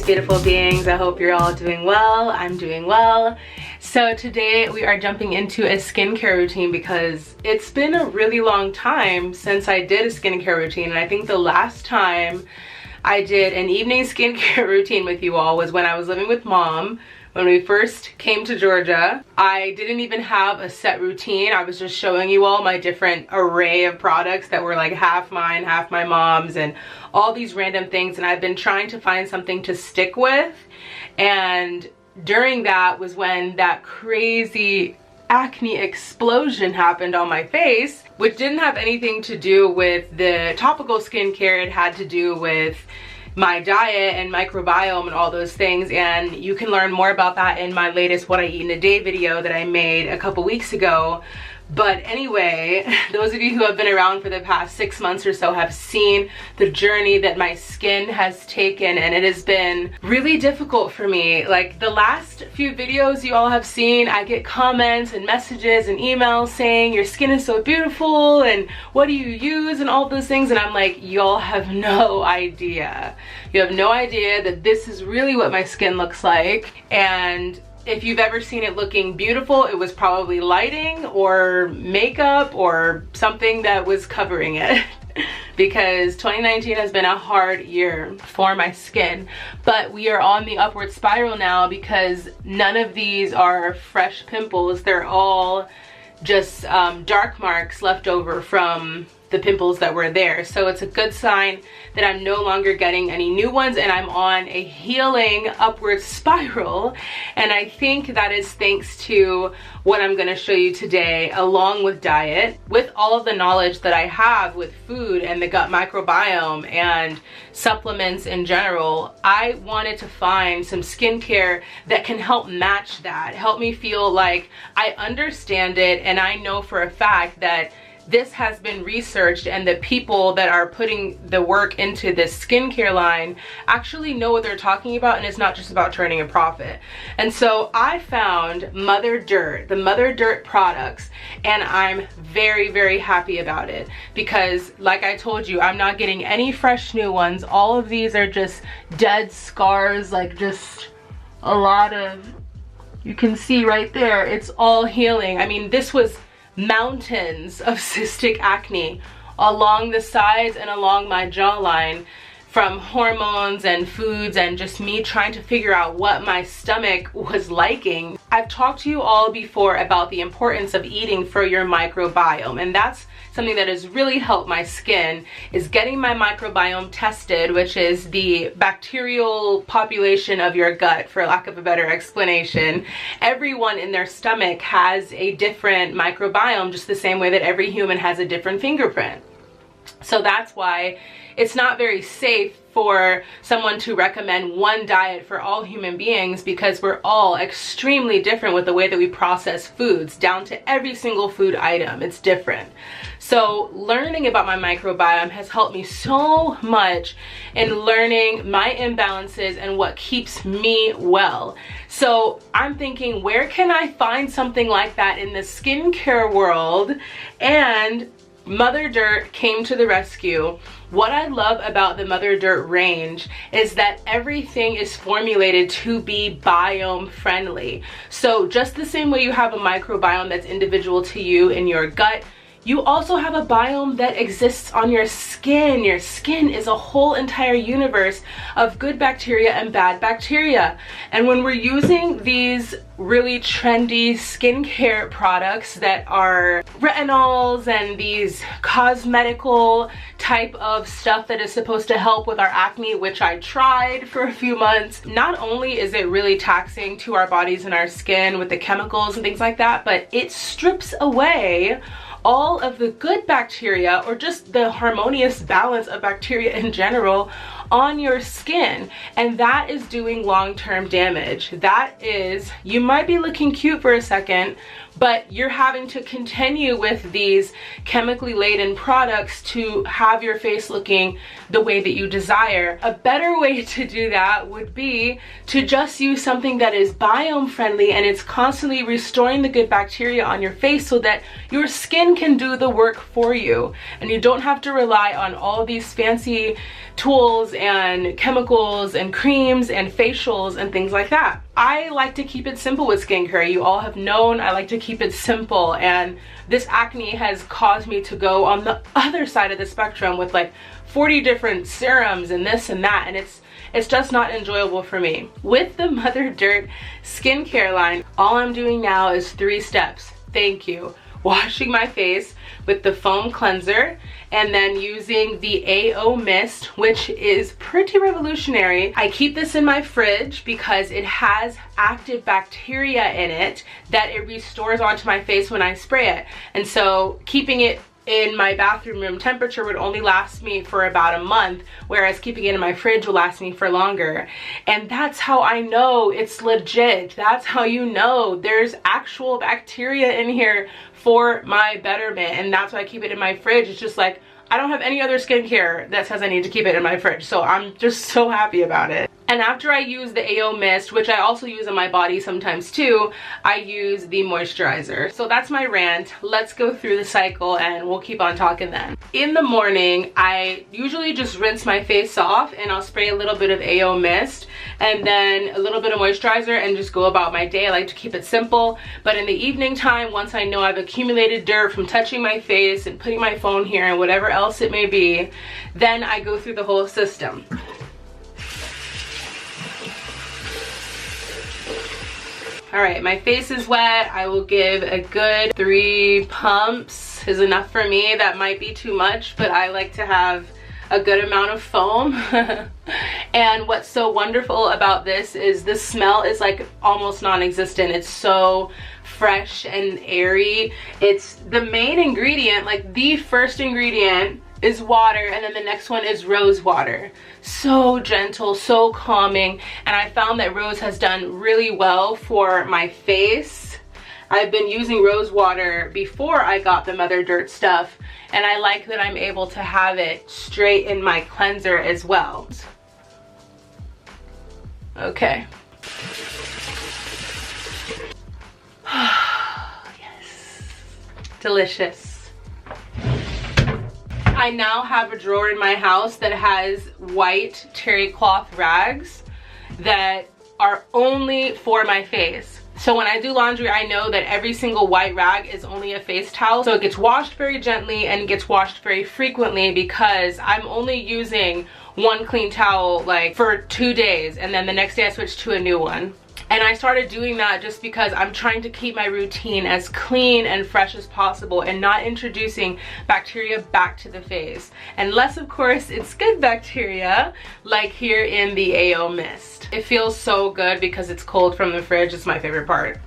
beautiful beings. I hope you're all doing well. I'm doing well. So today we are jumping into a skincare routine because it's been a really long time since I did a skincare routine, and I think the last time I did an evening skincare routine with you all was when I was living with Mom. When we first came to Georgia, I didn't even have a set routine. I was just showing you all my different array of products that were like half mine, half my mom's, and all these random things. And I've been trying to find something to stick with. And during that was when that crazy acne explosion happened on my face, which didn't have anything to do with the topical skincare. It had to do with my diet and microbiome and all those things, and you can learn more about that in my latest What I Eat in a Day video that I made a couple weeks ago. But anyway, those of you who have been around for the past 6 months or so have seen the journey that my skin has taken, and it has been really difficult for me. Like the last few videos you all have seen, I get comments and messages and emails saying your skin is so beautiful and what do you use and all those things, and I'm like, y'all have no idea. You have no idea that this is really what my skin looks like. And if you've ever seen it looking beautiful, it was probably lighting or makeup or something that was covering it. Because 2019 has been a hard year for my skin. But we are on the upward spiral now because none of these are fresh pimples. They're all just dark marks left over from the pimples that were there. So it's a good sign that I'm no longer getting any new ones, and I'm on a healing upward spiral. And I think that is thanks to what I'm going to show you today, along with diet, with all of the knowledge that I have with food and the gut microbiome and supplements in general. I wanted to find some skincare that can help match that, help me feel like I understand it, and I know for a fact that this has been researched and the people that are putting the work into this skincare line actually know what they're talking about, and it's not just about turning a profit. And so I found Mother Dirt, the Mother Dirt products, and I'm very, very happy about it because, like I told you, I'm not getting any fresh new ones. All of these are just dead scars, like just a lot of, you can see right there, it's all healing. I mean, this was mountains of cystic acne along the sides and along my jawline from hormones and foods and just me trying to figure out what my stomach was liking. I've talked to you all before about the importance of eating for your microbiome, and that's something that has really helped my skin, is getting my microbiome tested, which is the bacterial population of your gut, for lack of a better explanation. Everyone in their stomach has a different microbiome, just the same way that every human has a different fingerprint. So that's why it's not very safe for someone to recommend one diet for all human beings, because we're all extremely different with the way that we process foods, down to every single food item. It's different. So learning about my microbiome has helped me so much in learning my imbalances and what keeps me well. So I'm thinking, where can I find something like that in the skincare world? And Mother Dirt came to the rescue. What I love about the Mother Dirt range is that everything is formulated to be biome friendly. So just the same way you have a microbiome that's individual to you in your gut, you also have a biome that exists on your skin. Your skin is a whole entire universe of good bacteria and bad bacteria. And when we're using these really trendy skincare products that are retinols and these cosmetical type of stuff that is supposed to help with our acne, which I tried for a few months, not only is it really taxing to our bodies and our skin with the chemicals and things like that, but it strips away all of the good bacteria, or just the harmonious balance of bacteria in general, on your skin, and that is doing long-term damage. That is, you might be looking cute for a second, but you're having to continue with these chemically laden products to have your face looking the way that you desire. A better way to do that would be to just use something that is biome friendly and it's constantly restoring the good bacteria on your face so that your skin can do the work for you and you don't have to rely on all these fancy tools and chemicals and creams and facials and things like that. I like to keep it simple with skincare. You all have known I like to keep it simple, and this acne has caused me to go on the other side of the spectrum with like 40 different serums and this and that, and it's just not enjoyable for me. With the Mother Dirt skincare line, all I'm doing now is 3 steps. Thank you. Washing my face with the foam cleanser, and then using the AO mist, which is pretty revolutionary. I keep this in my fridge because it has active bacteria in it that it restores onto my face when I spray it. And so keeping it in my bathroom room temperature would only last me for about a month, whereas keeping it in my fridge will last me for longer. And that's how I know it's legit. That's how you know there's actual bacteria in here for my betterment, and that's why I keep it in my fridge. It's just like, I don't have any other skincare that says I need to keep it in my fridge, so I'm just so happy about it. And after I use the AO mist, which I also use on my body sometimes too, I use the moisturizer. So that's my rant. Let's go through the cycle and we'll keep on talking then. In the morning, I usually just rinse my face off and I'll spray a little bit of AO mist and then a little bit of moisturizer and just go about my day. I like to keep it simple. But in the evening time, once I know I've accumulated dirt from touching my face and putting my phone here and whatever else it may be, then I go through the whole system. All right, my face is wet. I will give a good 3 pumps is enough for me. That might be too much, but I like to have a good amount of foam. And what's so wonderful about this is the smell is like almost non-existent. It's so fresh and airy. It's the main ingredient, like the first ingredient is water, and then the next one is rose water. So gentle, so calming, and I found that rose has done really well for my face. I've been using rose water before I got the Mother Dirt stuff, and I like that I'm able to have it straight in my cleanser as well. Okay. Yes. Delicious. I now have a drawer in my house that has white terry cloth rags that are only for my face. So when I do laundry, I know that every single white rag is only a face towel. So it gets washed very gently and gets washed very frequently because I'm only using one clean towel like for 2 days, and then the next day I switch to a new one. And I started doing that just because I'm trying to keep my routine as clean and fresh as possible and not introducing bacteria back to the face. Unless, of course, it's good bacteria, like here in the AO mist. It feels so good because it's cold from the fridge. It's my favorite part.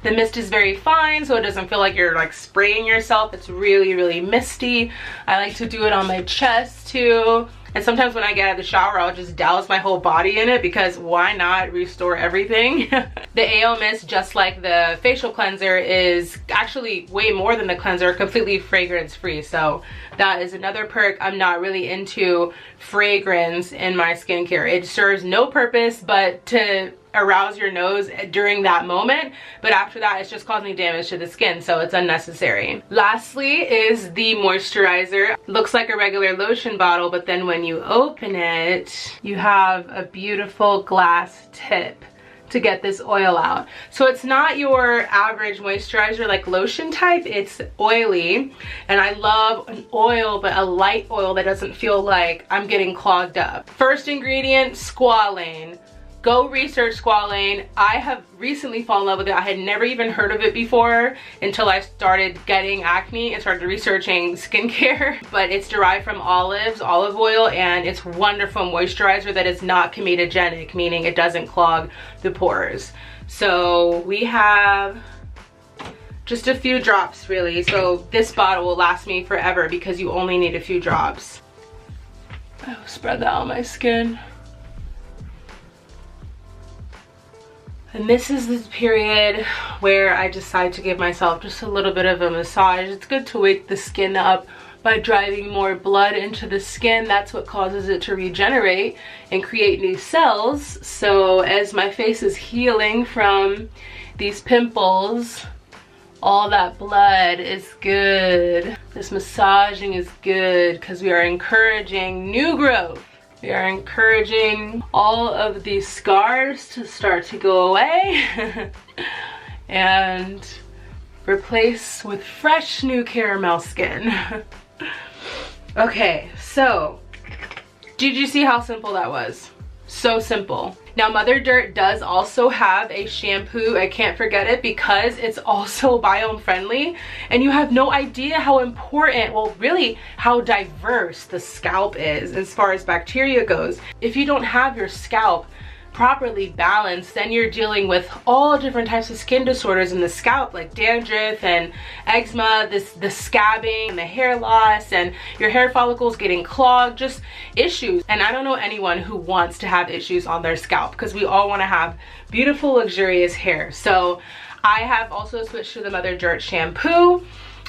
The mist is very fine, so it doesn't feel like you're like spraying yourself. It's really, really misty. I like to do it on my chest too. And sometimes when I get out of the shower, I'll just douse my whole body in it because why not restore everything? The AO mist, just like the facial cleanser, is actually way more than the cleanser, completely fragrance free. So that is another perk. I'm not really into fragrance in my skincare. It serves no purpose but to arouse your nose during that moment, but after that it's just causing damage to the skin, so it's unnecessary. Lastly is the moisturizer. Looks like a regular lotion bottle, but then when you open it, you have a beautiful glass tip to get this oil out. So it's not your average moisturizer like lotion type, it's oily, and I love an oil, but a light oil that doesn't feel like I'm getting clogged up. First ingredient, squalane. Go research squalane. I have recently fallen in love with it. I had never even heard of it before until I started getting acne and started researching skincare. But it's derived from olive oil, and it's wonderful moisturizer that is not comedogenic, meaning it doesn't clog the pores. So we have just a few drops really. So this bottle will last me forever because you only need a few drops. I will spread that on my skin. And this is the period where I decide to give myself just a little bit of a massage. It's good to wake the skin up by driving more blood into the skin. That's what causes it to regenerate and create new cells. So as my face is healing from these pimples All that blood is good. This massaging is good because we are encouraging new growth. We are encouraging all of these scars to start to go away and replace with fresh new caramel skin. Okay, so did you see how simple that was? So simple. Now Mother Dirt does also have a shampoo. I can't forget it because it's also biome friendly, and you have no idea how important, well really how diverse the scalp is as far as bacteria goes. If you don't have your scalp properly balanced, then you're dealing with all different types of skin disorders in the scalp, like dandruff and eczema, the scabbing and the hair loss, and your hair follicles getting clogged, just issues. And I don't know anyone who wants to have issues on their scalp, because we all want to have beautiful luxurious hair. So I have also switched to the Mother Dirt shampoo,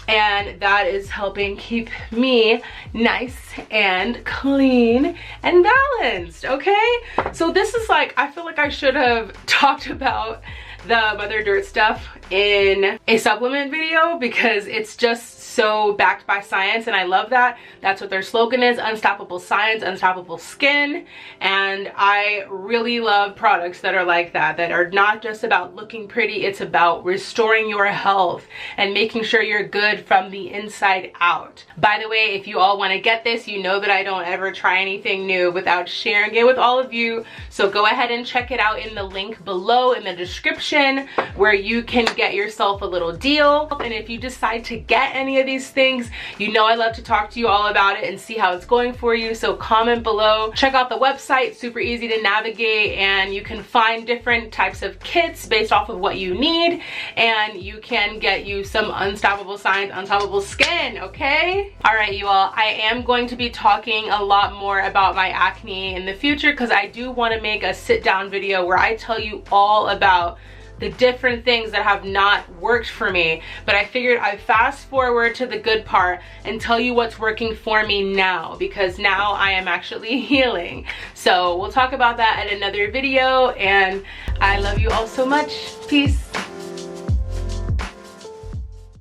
and that is helping keep me nice and clean and balanced. Okay, so this is like, I feel like I should have talked about the Mother Dirt stuff in a supplement video, because it's just so backed by science, and I love that. That's what their slogan is: unstoppable science, unstoppable skin. And I really love products that are like that, that are not just about looking pretty, it's about restoring your health and making sure you're good from the inside out. By the way, if you all want to get this, you know that I don't ever try anything new without sharing it with all of you. So go ahead and check it out in the link below in the description, where you can get yourself a little deal. And if you decide to get any of these things, you know I love to talk to you all about it and see how it's going for you. So comment below, check out the website, super easy to navigate, and you can find different types of kits based off of what you need, and you can get you some unstoppable science, unstoppable skin. Okay, all right you all, I am going to be talking a lot more about my acne in the future, because I do want to make a sit down video where I tell you all about the different things that have not worked for me. But I figured I'd fast forward to the good part and tell you what's working for me now, because now I am actually healing. So we'll talk about that in another video, and I love you all so much. Peace.